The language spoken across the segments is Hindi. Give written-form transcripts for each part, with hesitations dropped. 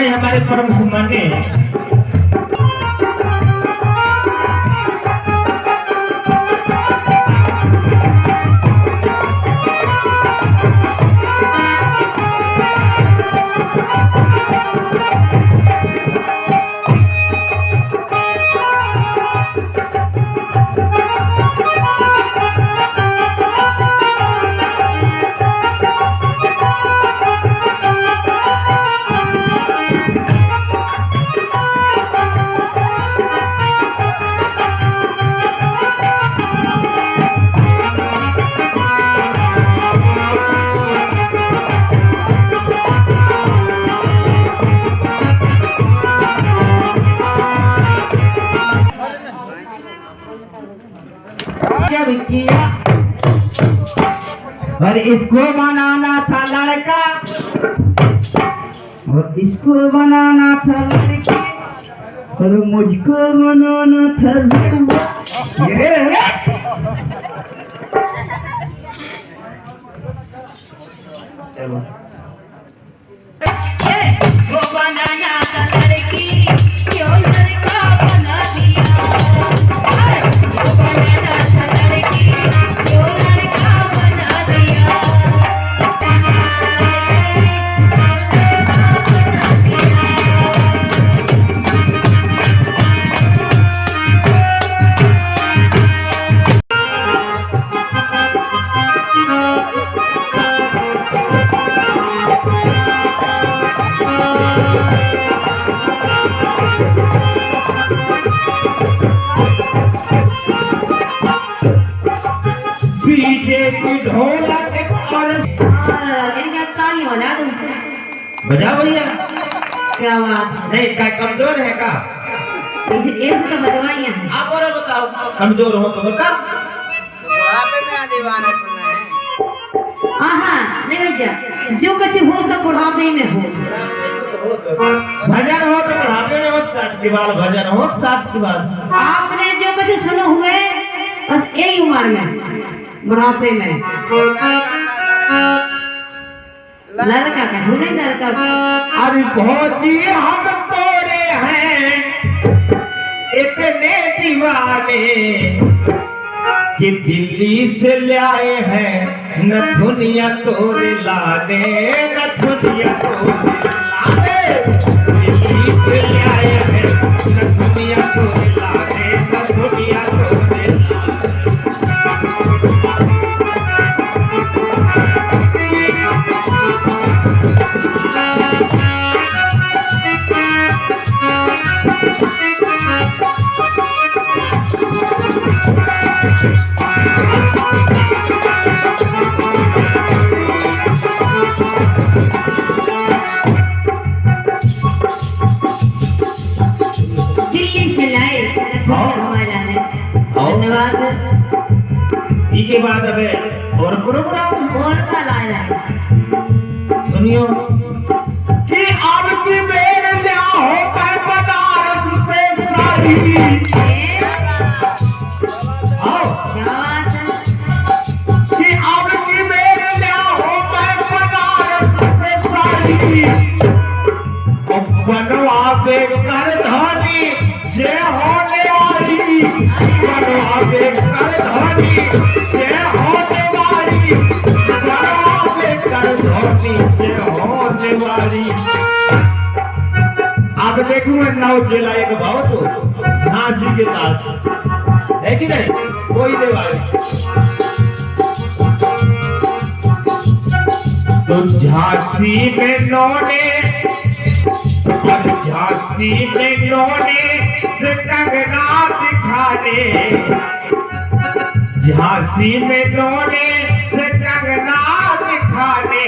हैं हमारे परम मान्य किया और इसको बनाना था लड़का और इसको बनाना था लड़की और मुझको बनाना था लड़का। चलो वो बनाना था लड़की क्यों लड़का बना दिया वो बनाना था लड़की क्यों लड़का बना दिया बजा भैया क्या बात नहीं का कमजोर है का इसका बदवाइयां हैं। आप और बताओ कमजोर हो तो बता बुढ़ापे में दीवाना सुनना है। हाँ नहीं भैया जो कुछ हो सब बुढ़ापे में हो भजन हो तो बुढ़ापे में हो 60 की बात भजन हो 60 की बात आपने जो कुछ सुने हुए बस यही उम्र में बुढ़ापे में लड़का का हो नहीं लड़का अरे भौजी हम तोरे हैं इतने दीवाने कि दिल्ली से ले आए हैं न दुनिया तोरे लाने न दुनिया तोरे लाने दिल्ली से ले आए हैं न दुनिया तोरे लाने न दुनिया तोरे लाने के बाद अबे और प्रोग्राम और का लाया सुनियो कि अब की बेर ले होता है बनारस से साड़ी आओ कि अब की बेर ले होता है बनारस से साड़ी अब बनवा पे कर धानी जे होने वाली बनवा पे कर धानी अब देखूंगा नाव चला एक भाव तो झांसी के पास है कि नहीं कोई देवाली तो झांसी में नौने झांसी में नौने से कंगना दिखाने झांसी में नौने से कंगना दिखाने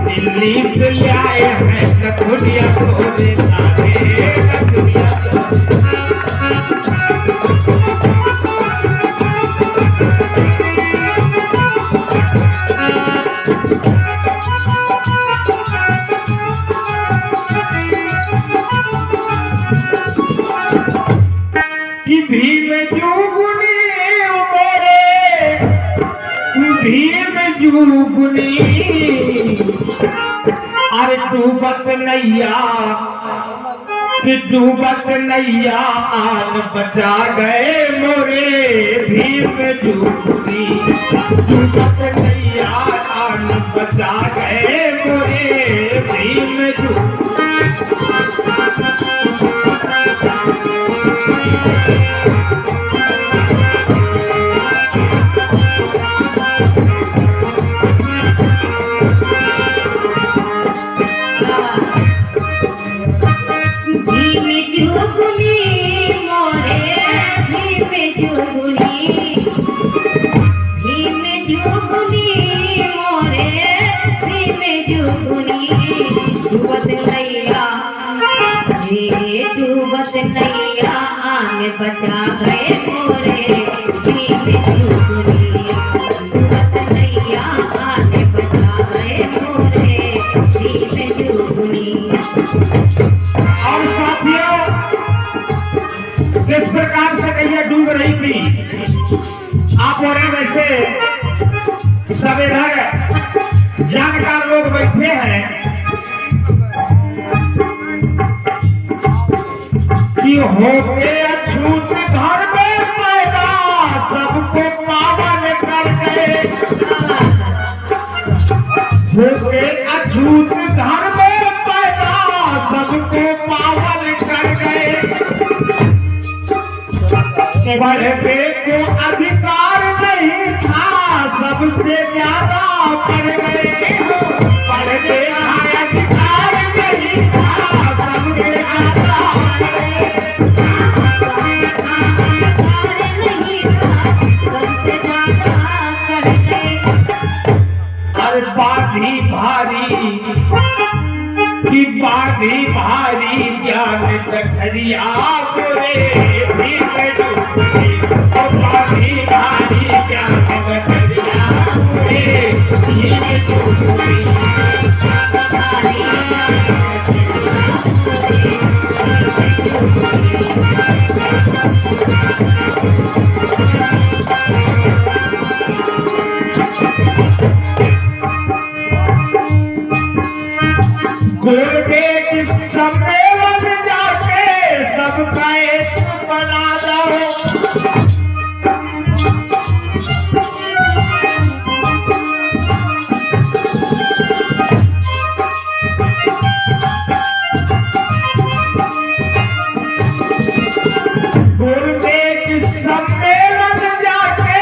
दिल्ली से ले आए हैं कथुनिया तोरे लाने कथुनिया कि भीम जुगनी उमरे भीम जुगनी अरे डूबत नैया कि डूबत नैया आन बचा गए मोरे भीम जुगनी डूबत नैया आन बचा गए मोरे भीम जुगनी डूबत नैया आने बचा गए मोरे भीम जुगनी डूबत नैया आने बचा गए मोरे भीम जुगनी। और साथियों जिस प्रकार से नैया डूब रही थी आप और वैसे सब इधर जानकार लोग बैठे हैं कि होके अछूत घर में पैदा सबको पावन कर गए होके अछूत घर में पैदा सबको पावन कर गए पढ़ने को अधिकार नहीं था सबसे ज्यादा पढ़ गए पढ़ने का अधिकार नहीं था सबसे ज्यादा पढ़ गए अरे बाधी भारी की बाधी भारी ज्ञान दखरिया बोले भीम जुगनी और बाधी भारी ज्ञान दखरिया बोले भीम जुगनी। सम्मेलन जाके सबका एक बना दो गुरुदेव सम्मेलन जाके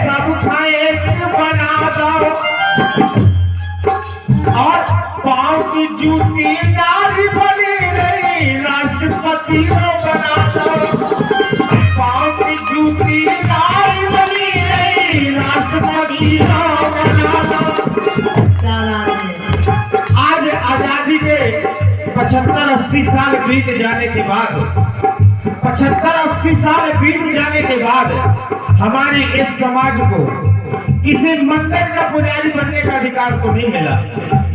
सबका एक बना दो और पाँव की जूती नारी बनी नहीं राष्ट्रपति को बना दो पाँव की जूती नारी बनी नहीं राष्ट्रपति को बना दो। आज आजादी के 75-80 साल बीत जाने के बाद 75-80 साल बीत जाने के बाद हमारे इस समाज को किसी मंदिर का पुजारी बनने का अधिकार तो नहीं मिला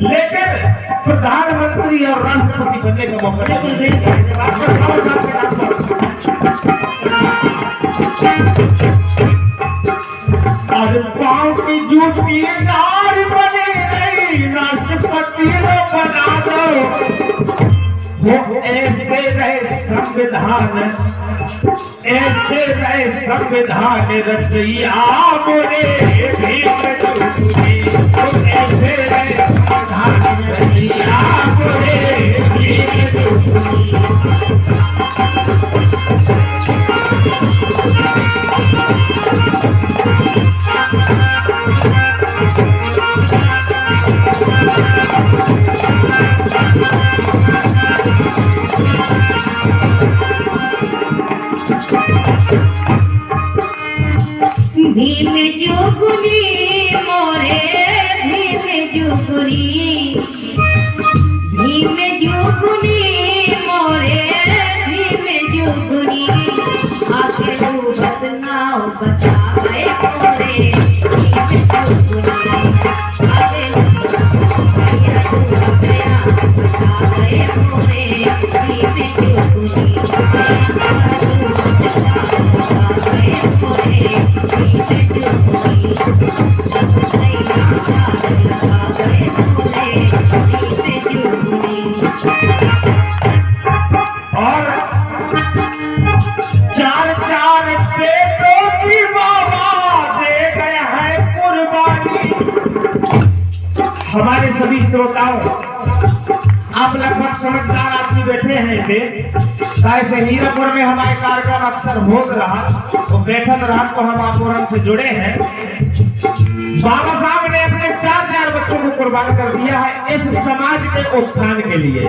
लेकिन प्रधानमंत्री और राष्ट्रपति बनने का मौका आज पाँव की जूती नारी बनी नहीं राष्ट्रपति बना दो वो ऐसे रहे संविधान ऐसे रहे संविधान रचैया बोले भीम जुगनी ऐसे रहे संविधान रचैया बोले भीम जुगनी। भीम जुगनी मोरे भीम जुगनी भीम जुगनी मोरे भीम जुगनी आके डूबत नाव बचा गए मोरे भीम जुगनी आके डूब गया बचा गए मोरे भीम जुगनी हमारे सभी श्रोताओं, आप लगभग समझदार आदमी बैठे हैं थे, कैसे हीरापुर में हमारे कार्यक्रम अक्सर हो रहा तो बैठक रहा तो हम आप से जुड़े हैं। बाबा साहब ने अपने 4 बच्चों को कुर्बान कर दिया है इस समाज के उत्थान के लिए।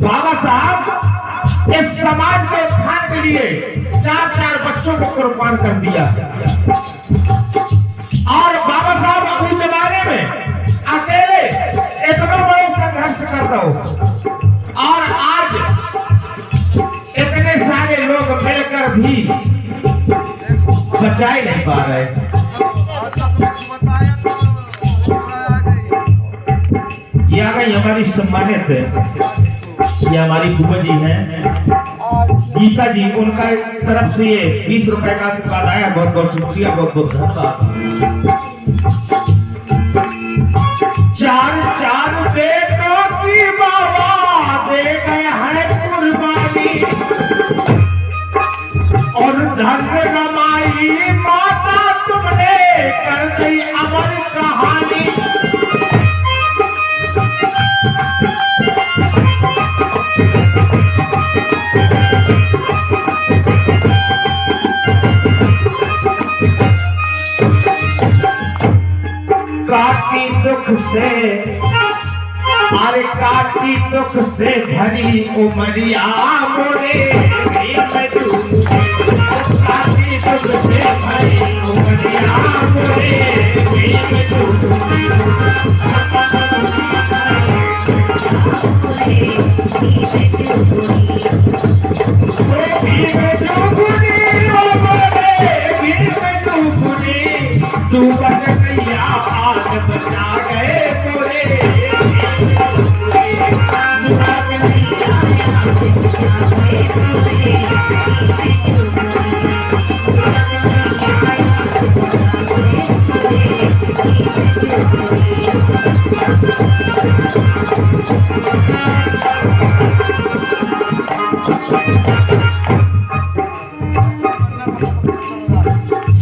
बाबा साहब इस समाज के उत्थान के लिए 4 बच्चों को कुर्बान कर दिया। और बाबा साहब अपने जमाने में अकेले इतना बड़ा संघर्ष करता हो और आज इतने सारे लोग मिलकर भी बचाए नहीं पा रहे। ये आ गई हमारी सम्मानित, ये हमारी बुआ जी हैं गीता जी, उनका तरफ से ये 20 रुपए का आशीर्वाद आया। बहुत बहुत शुक्रिया, बहुत बहुत धन्यवाद। 4 बेटों की बाबा दे गए हैं कुर्बानी और धन कमाई माता तुमने कर दी अमर कहानी। काटी दुख से, अरे काटी दुख से भरी उमरिया मोरे, काटी दुख से भरी उमरिया मोरे, तू बच गया आज बचा गए पूरे।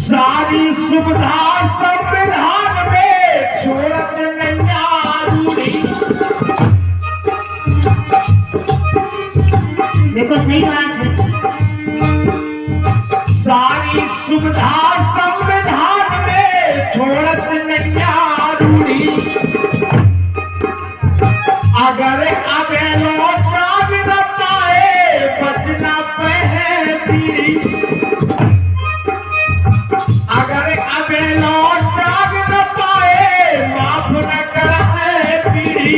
सारी सुविधा संविधान में छोड़त नैया रूढ़ी। देखो सही बात है। सारी सुविधा संविधान में छोड़त नैया रूढ़ी। अगर अब लौटा न पाए बचना पे पीढ़ी। अगर अब लौटा न पाए माफ न करे पीढ़ी।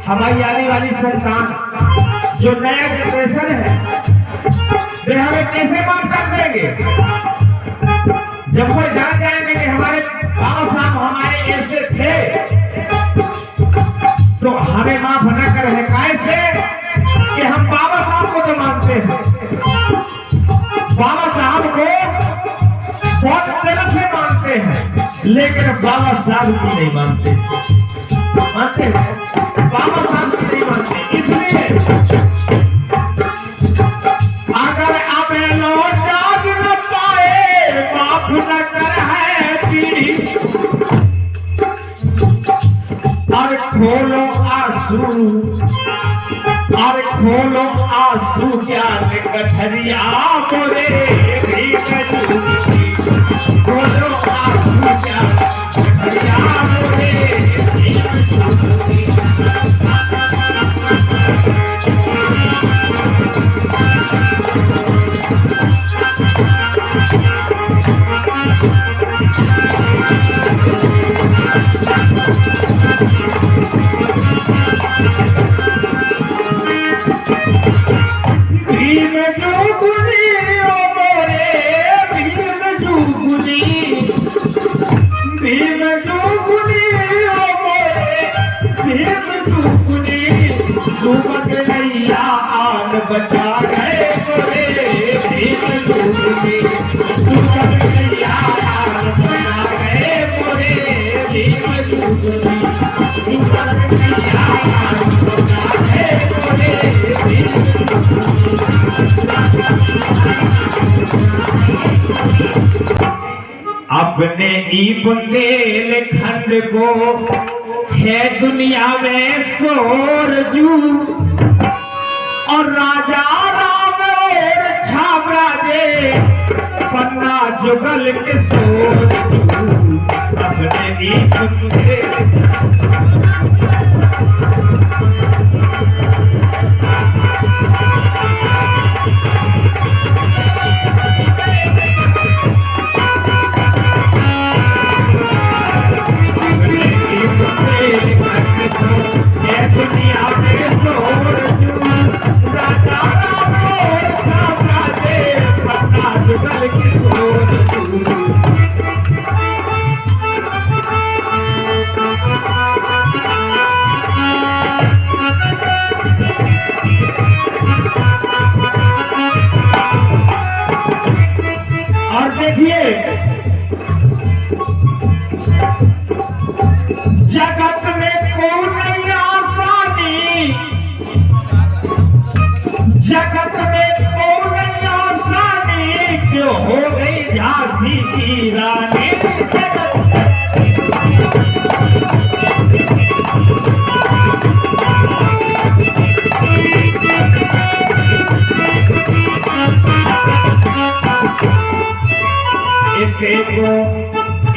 हमारी आने वाली संतान जो नया जनरेशन है वे हमें कैसे माफ कर देंगे? जब वो जान जाएंगे कि हमारे बाबा साहब हमारे ऐसे थे तो हमें माफ न करे। कैसे कि हम बाबा साहब को तो मानते हैं, बाबा साहब को बहुत तरह से मानते हैं, लेकिन बाबा साहब की नहीं मानते। मानते हैं बाबा साहब की नहीं मानते। इसलिए अगर अब लौटा न पाए माफ न कर है पीढ़ी। और खोलो आंसू, और खोलो आंसू क्या कठरिया मोरे, खोलो आंसू क्या कठरिया मोरे। भीम जुगुनी ओ मोरे, भीम जुगुनी, भीम जुगुनी ओ मोरे, भीम जुगुनी। डूबत नैया आन बचा गए मोरे, भीम जुगुनी। डूबत नैया आन बचा गए मोरे, भीम जुगुनी। डूबत नैया आन बचा गए मोरे, भीम जुगुनी। अपने ही बुंदेलखंड को है दुनिया में शोर जू और राजा राम और छाबरा दे पन्ना जुगल के शोर जू अपने ही दुनिया में शोर जू राजा राम और छाबरा दे पन्ना जुगल के शोर जू और देखिए जगत में कोई आसानी जगत में कोई आसानी क्यों हो गई झांसी की रानी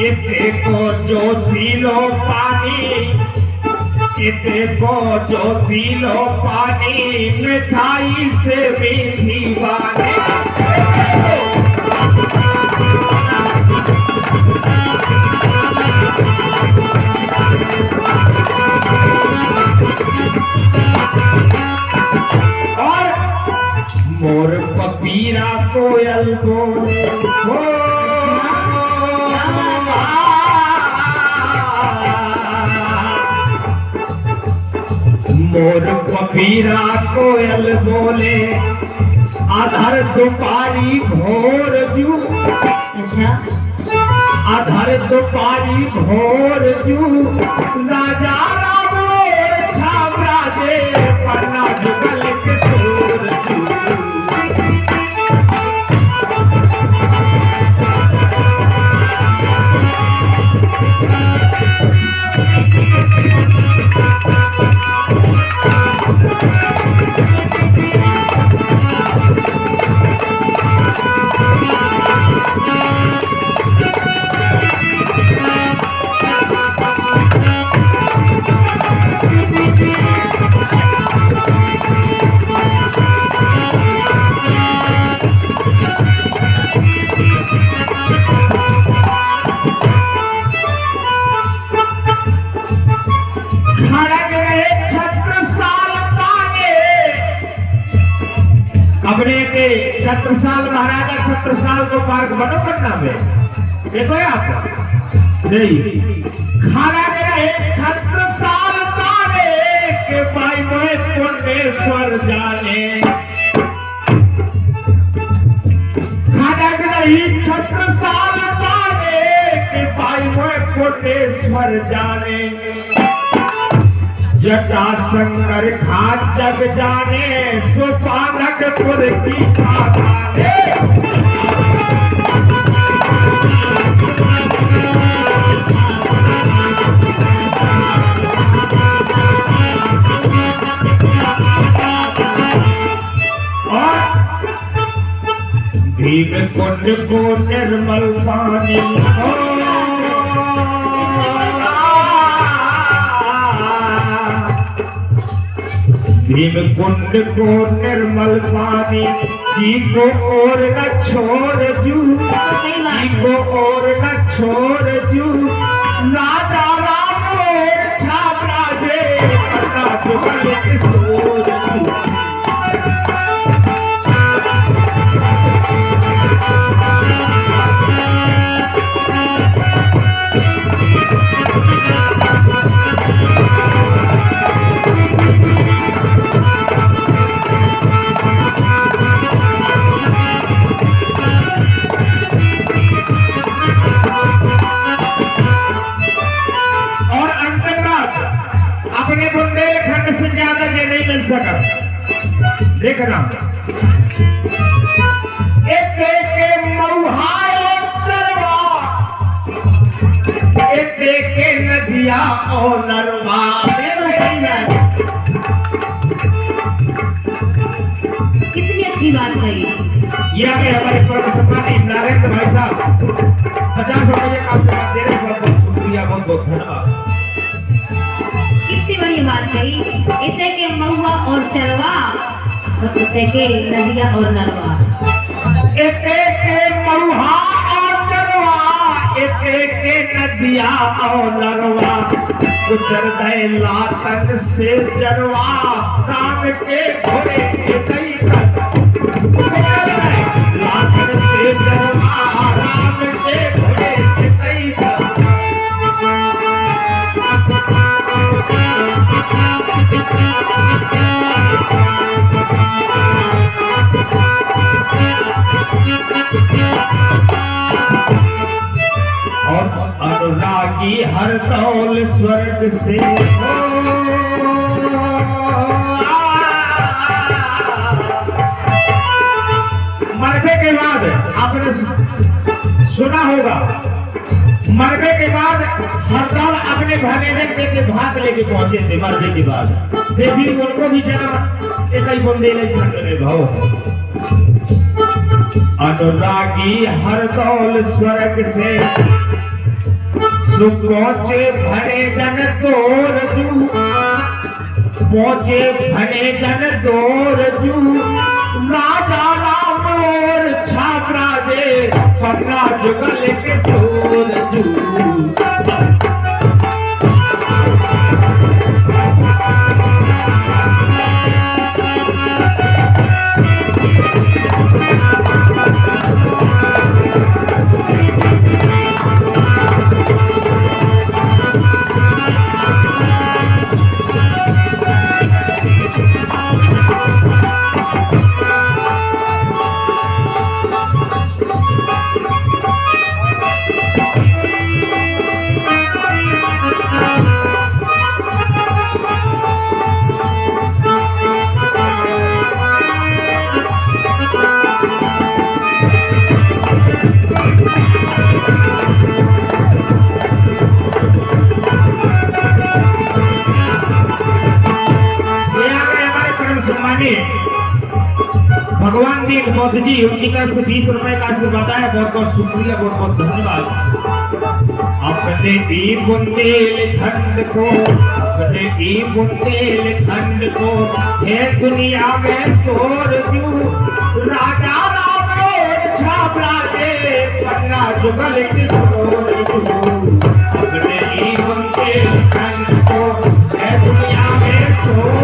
इसे को जो पीलो पानी इसे को जो पीलो पानी मिठाई से मीठी बानी और मोर पपीरा कोयल को मोर पपीरा कोयल बोले आधर दुपारी भोर जू अच्छा आधर दुपारी भोर जू राजा राम और छाबरा दे पन्ना जुगल के शोर जू अपने के छत्रसाल महाराजा छत्रसाल को पार्क बनो पटना में देखो आप नहीं खाना दे रहे छत्रसाल तारे के भाई मोहे कोटेश्वर जाने खाना दे रही छत्रसाल तारे के भाई मोहे कोटेश्वर जाने जटा शंकर खान जग जाने सुपानकपुर की खाने और भीम कुंड को निर्मल पानी भीम कुंड को निर्मल पानी जी को और न छोड़ जू जी को और न छोड़ जू राजा राम और छाबरा दे पन्ना जुगल के शोर जू अपने बुंदेलखंड से ज्यादा ये नहीं मिल सका देखना एक मऊहाए चरवा नदिया और नरवा। कितनी अच्छी बात कही। ये आगे हमारे सम्मानित नरेंद्र भाई साहब 50 रुपये का दे रहे, बहुत बहुत शुक्रिया, बहुत बहुत धन्यवाद। कितनी बड़ी बात कही। इसे के महुआ और चरवा, इसे के नदिया और नरवा। एक मरुहा और चरवा, एक नदिया और नरवा, गुजर गए लातन से जरवा, राम के घोड़े के कई लातन से जरवा, राम के घोड़े के कई और अनुरागी हर तौल स्वर्ग से मरने के बाद आपने सुना होगा, मरने के बाद हरदौल अपने भगेजन के भाग लेके पहुंचे थे। मरने के बाद फिर उनको भी जन्म एक ही बंदे ने भाव। अनुरागी हर दौल स्वर्ग से पहुंचे भरे जन तोर जू, पहुंचे भरे जन तोर जू, राजा राम और छात्रा दे पन्ना जुगल के तोर जू। भगवान जी बौद्ध जी उनकी तरफ से 20 रुपए का आशीर्वाद है, बहुत बहुत शुक्रिया, बहुत बहुत धन्यवाद। अपने ही बुंदेलखंड को, अपने ही बुंदेलखंड को हे दुनिया में शोर दूं, राजा राम और छापरा दे पन्ना जुगल की शोर दूं। अपने ही बुंदेलखंड को हे दुनिया में शोर